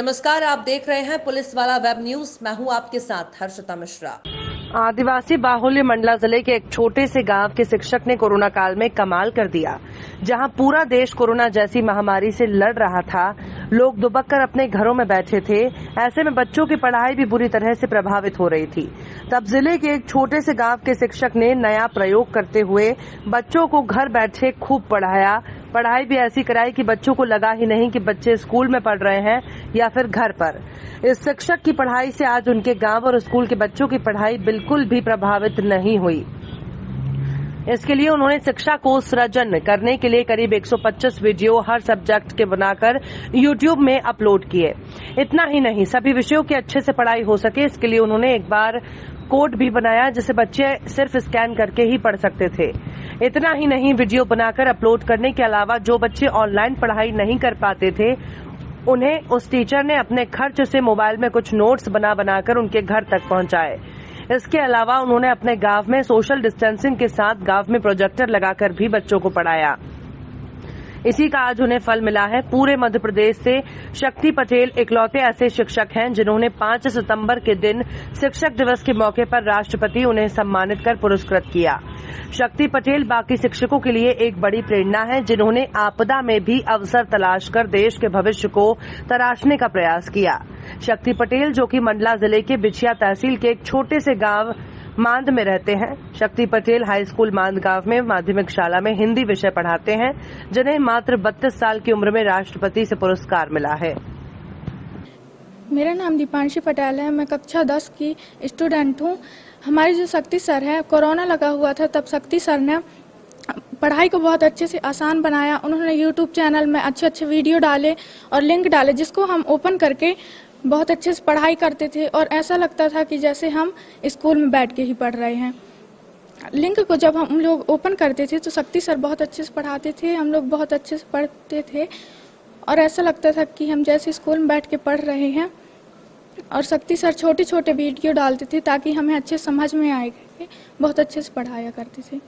नमस्कार, आप देख रहे हैं पुलिस वाला वेब न्यूज। मैं हूं आपके साथ हर्षिता मिश्रा। आदिवासी बाहुल्य मंडला जिले के एक छोटे से गांव के शिक्षक ने कोरोना काल में कमाल कर दिया। जहां पूरा देश कोरोना जैसी महामारी से लड़ रहा था, लोग दुबक कर अपने घरों में बैठे थे। ऐसे में बच्चों की पढ़ाई भी बुरी तरह से प्रभावित हो रही थी। तब जिले के एक छोटे से गांव के शिक्षक ने नया प्रयोग करते हुए बच्चों को घर बैठे खूब पढ़ाया। पढ़ाई भी ऐसी कराई कि बच्चों को लगा ही नहीं कि बच्चे स्कूल में पढ़ रहे हैं या फिर घर पर। इस शिक्षक की पढ़ाई से आज उनके गांव और स्कूल के बच्चों की पढ़ाई बिल्कुल भी प्रभावित नहीं हुई। इसके लिए उन्होंने शिक्षा को सृजन करने के लिए करीब 125 वीडियो हर सब्जेक्ट के बनाकर YouTube में अपलोड किए। इतना ही नहीं, सभी विषयों की अच्छे से पढ़ाई हो सके, इसके लिए उन्होंने एक बार कोड भी बनाया जिसे बच्चे सिर्फ स्कैन करके ही पढ़ सकते थे। इतना ही नहीं, वीडियो बनाकर अपलोड करने के अलावा जो बच्चे ऑनलाइन पढ़ाई नहीं कर पाते थे, उन्हें उस टीचर ने अपने खर्च से मोबाइल में कुछ नोट्स बनाकर उनके घर तक पहुंचाए। इसके अलावा उन्होंने अपने गांव में सोशल डिस्टेंसिंग के साथ गांव में प्रोजेक्टर लगाकर भी बच्चों को पढ़ाया। इसी का आज उन्हें फल मिला है। पूरे मध्य प्रदेश से शक्ति पटेल इकलौते ऐसे शिक्षक हैं जिन्होंने 5 सितंबर के दिन शिक्षक दिवस के मौके पर राष्ट्रपति उन्हें सम्मानित कर पुरस्कृत किया। शक्ति पटेल बाकी शिक्षकों के लिए एक बड़ी प्रेरणा है, जिन्होंने आपदा में भी अवसर तलाश कर देश के भविष्य को तराशने का प्रयास किया। शक्ति पटेल, जो कि मंडला जिले के बिछिया तहसील के एक छोटे से गांव मांद में रहते हैं। शक्ति पटेल हाई स्कूल मांद गांव में माध्यमिक शाला में हिंदी विषय पढ़ाते हैं, जिन्हें मात्र 32 साल की उम्र में राष्ट्रपति से पुरस्कार मिला है। मेरा नाम दीपांशी पटेल है। मैं कक्षा 10 की स्टूडेंट हूँ। हमारे जो शक्ति सर है, कोरोना लगा हुआ था तब शक्ति सर ने पढ़ाई को बहुत अच्छे से आसान बनाया। उन्होंने YouTube चैनल में अच्छे वीडियो डाले और लिंक डाले, जिसको हम ओपन करके बहुत अच्छे से पढ़ाई करते थे और ऐसा लगता था कि जैसे हम स्कूल में बैठ के ही पढ़ रहे हैं। लिंक को जब हम लोग ओपन करते थे तो शक्ति सर बहुत अच्छे से पढ़ाते थे, हम लोग बहुत अच्छे से पढ़ते थे और ऐसा लगता था कि हम जैसे स्कूल में बैठ के पढ़ रहे हैं। और शक्ति सर छोटे वीडियो डालते थे ताकि हमें अच्छे समझ में आए। बहुत अच्छे से पढ़ाया करते थे।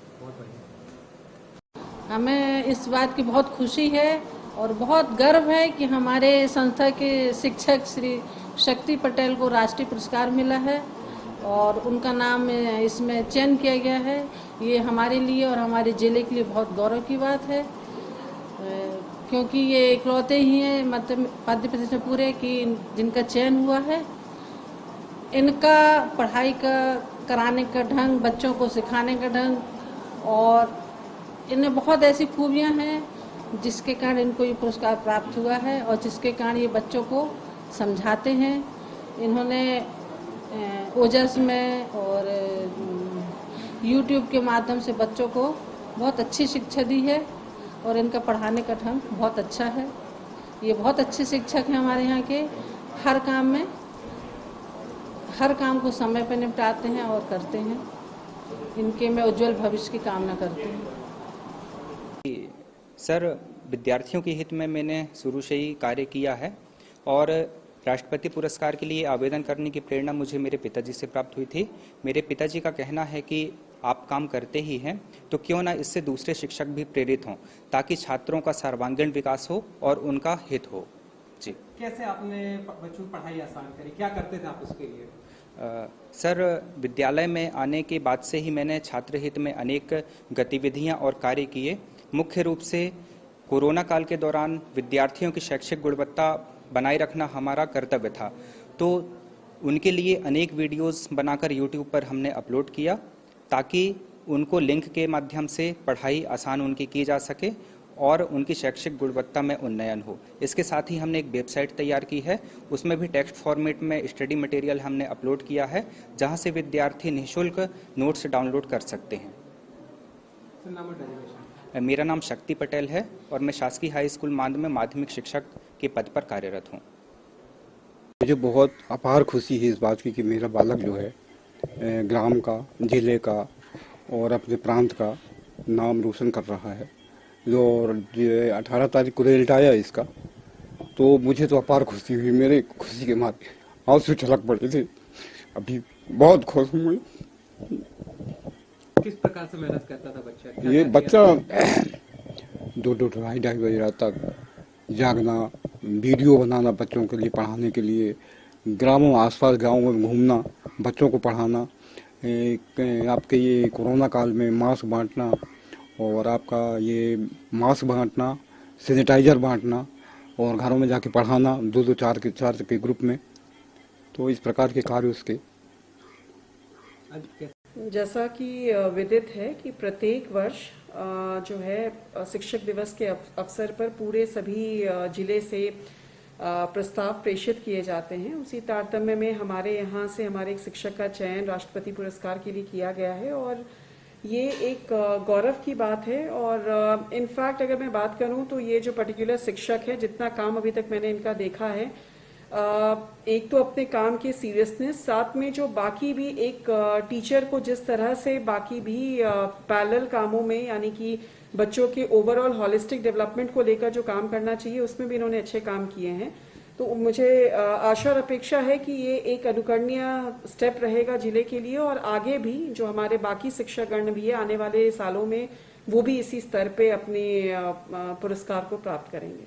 हमें इस बात की बहुत खुशी है और बहुत गर्व है कि हमारे संस्था के शिक्षक श्री शक्ति पटेल को राष्ट्रीय पुरस्कार मिला है और उनका नाम इसमें चयन किया गया है। ये हमारे लिए और हमारे जिले के लिए बहुत गौरव की बात है, क्योंकि ये इकलौते ही हैं मध्य प्रदेश में पूरे कि जिनका चयन हुआ है। इनका पढ़ाई का कराने का ढंग, बच्चों को सिखाने का ढंग और इनमें बहुत ऐसी खूबियां हैं जिसके कारण इनको ये पुरस्कार प्राप्त हुआ है और जिसके कारण ये बच्चों को समझाते हैं। इन्होंने ओजस में और YouTube के माध्यम से बच्चों को बहुत अच्छी शिक्षा दी है और इनका पढ़ाने का ढंग बहुत अच्छा है। ये बहुत अच्छे शिक्षक हैं हमारे यहाँ के। हर काम को समय पर निपटाते हैं और करते हैं। इनके मैं उज्जवल भविष्य की कामना करती हूँ। सर, विद्यार्थियों के हित में मैंने शुरू से ही कार्य किया है और राष्ट्रपति पुरस्कार के लिए आवेदन करने की प्रेरणा मुझे मेरे पिताजी से प्राप्त हुई थी। मेरे पिताजी का कहना है कि आप काम करते ही हैं तो क्यों ना इससे दूसरे शिक्षक भी प्रेरित हों, ताकि छात्रों का सर्वांगीण विकास हो और उनका हित हो। जी। कैसे आपने बच्चों की पढ़ाई आसान करी? क्या करते थे आप उसके लिए? सर, विद्यालय में आने के बाद से ही मैंने छात्र हित में अनेक गतिविधियां और कार्य किए। मुख्य रूप से कोरोना काल के दौरान विद्यार्थियों की शैक्षिक गुणवत्ता बनाए रखना हमारा कर्तव्य था, तो उनके लिए अनेक वीडियोस बनाकर YouTube पर हमने अपलोड किया ताकि उनको लिंक के माध्यम से पढ़ाई आसान उनकी की जा सके और उनकी शैक्षिक गुणवत्ता में उन्नयन हो। इसके साथ ही हमने एक वेबसाइट तैयार की है, उसमें भी टेक्स्ट फॉर्मेट में स्टडी मटेरियल हमने अपलोड किया है, जहां से विद्यार्थी निःशुल्क नोट्स डाउनलोड कर सकते हैं। मेरा नाम शक्ति पटेल है और मैं शासकीय हाई स्कूल मांद में माध्यमिक शिक्षक के पद पर कार्यरत हूँ। मुझे बहुत अपार खुशी है इस बात की कि मेरा बालक जो है ग्राम का, जिले का और अपने प्रांत का नाम रोशन कर रहा है। और 18 तारीख को रिजल्ट आया इसका, तो मुझे तो अपार खुशी हुई। मेरे खुशी के मारे आंसू छलक पड़े थे। अभी बहुत खुश हूँ। किस प्रकार से मेहनत करता था बच्चा? ये बच्चा 2-2 ढाई बजे रात तक जागना, वीडियो बनाना बच्चों के लिए, पढ़ाने के लिए, ग्रामों आसपास गाँवों में घूमना, बच्चों को पढ़ाना, आपके ये कोरोना काल में मास्क बांटना और आपका ये मास्क बांटना, सैनिटाइजर बांटना और घरों में जाके पढ़ाना 2-2, 4 के ग्रुप में। तो इस प्रकार के कार्य उसके। जैसा कि विदित है कि प्रत्येक वर्ष जो है शिक्षक दिवस के अवसर पर पूरे सभी जिले से प्रस्ताव प्रेषित किए जाते हैं। उसी तारतम्य में हमारे यहाँ से हमारे एक शिक्षक का चयन राष्ट्रपति पुरस्कार के लिए किया गया है और ये एक गौरव की बात है। और इनफैक्ट अगर मैं बात करूं तो ये जो पर्टिकुलर शिक्षक है, जितना काम अभी तक मैंने इनका देखा है, एक तो अपने काम के सीरियसनेस, साथ में जो बाकी भी एक टीचर को जिस तरह से बाकी भी पैरेलल कामों में, यानी कि बच्चों के ओवरऑल हॉलिस्टिक डेवलपमेंट को लेकर जो काम करना चाहिए उसमें भी इन्होंने अच्छे काम किए हैं। तो मुझे आशा और अपेक्षा है कि ये एक अनुकरणीय स्टेप रहेगा जिले के लिए और आगे भी जो हमारे बाकी शिक्षकगण भी है आने वाले सालों में वो भी इसी स्तर पे अपने पुरस्कार को प्राप्त करेंगे।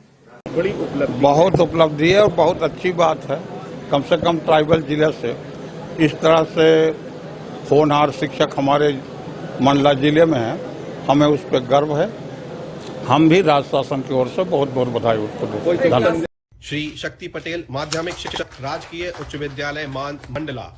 बड़ी उपलब्धि, बहुत उपलब्धि है और बहुत अच्छी बात है। कम से कम ट्राइबल जिले से इस तरह से होनहार शिक्षक हमारे मंडला जिले में है, हमें उस पर गर्व है। हम भी राज्य शासन की ओर से बहुत बहुत बधाई उसको देते हैं। श्री शक्ति पटेल, माध्यमिक शिक्षक, राजकीय उच्च विद्यालय मंडला।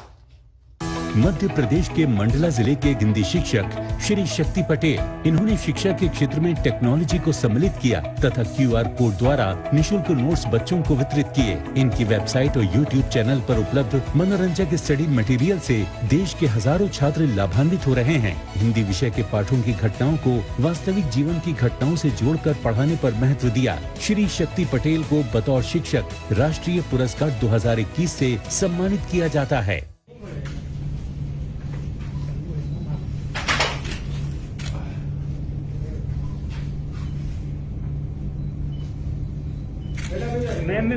मध्य प्रदेश के मंडला जिले के हिंदी शिक्षक श्री शक्ति पटेल, इन्होंने शिक्षा के क्षेत्र में टेक्नोलॉजी को सम्मिलित किया तथा QR कोड द्वारा निःशुल्क नोट्स बच्चों को वितरित किए। इनकी वेबसाइट और YouTube चैनल पर उपलब्ध मनोरंजक स्टडी मटेरियल से देश के हजारों छात्र लाभान्वित हो रहे हैं। हिंदी विषय के पाठों की घटनाओं को वास्तविक जीवन की घटनाओं से जोड़कर पढ़ाने पर महत्व दिया। श्री शक्ति पटेल को बतौर शिक्षक राष्ट्रीय पुरस्कार 2021 से सम्मानित किया जाता है। मैम